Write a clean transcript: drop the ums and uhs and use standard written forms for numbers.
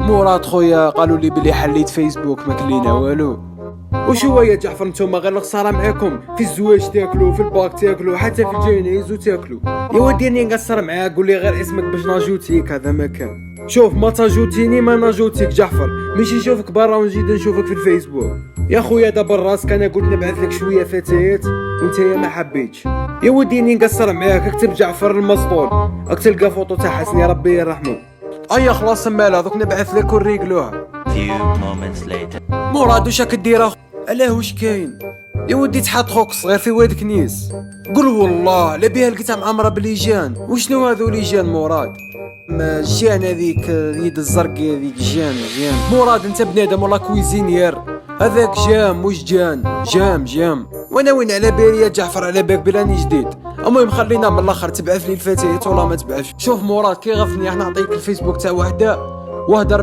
مراد خويا قالوا لي بلي حليت فيسبوك ما كلينا والو. وشو يا جعفر نتوما غير الخساره معاكم في الزواج تاكلوا في الباك تاكلوا حتى في الجنايز وتاكلوا. يا ودي راني نقصر معاك قول لي غير اسمك باش ناجوتيك هذا ما كان. شوف ما تاجوتيني ما ناجوتيك جعفر ماشي نشوفك برا ونزيد نشوفك في الفيسبوك. يا خويا دابا راسك انا قلت نبعث لك شويه فتيات وانت ما حبيتش. يا ودي راني نقصر معاك اكتب جعفر المسطول راك تلقى فوطو تاع حسني ربي يرحمه. ايا خلاص مالا دوك نبعث لك ونريقلوها. مراد واش راك دير علاه واش كاين؟ يا ودي تحط خوك صغير في واد كنيس. قول والله على بها لقيتها معمره بليجان. وشنو هذو ليجان مراد؟ ما جان هذيك يد الزرقاء هذيك جان. مراد انت بنادم والله كويزينير هذاك جام واش جام وانا وين على بالي يا جعفر على بالك بلاني جديد. المهم خلينا من الاخر تبعث لي الفتيات ولا ما تبعثش. شوف مراد كي غفني راح نعطيك الفيسبوك تاع وحده واهدر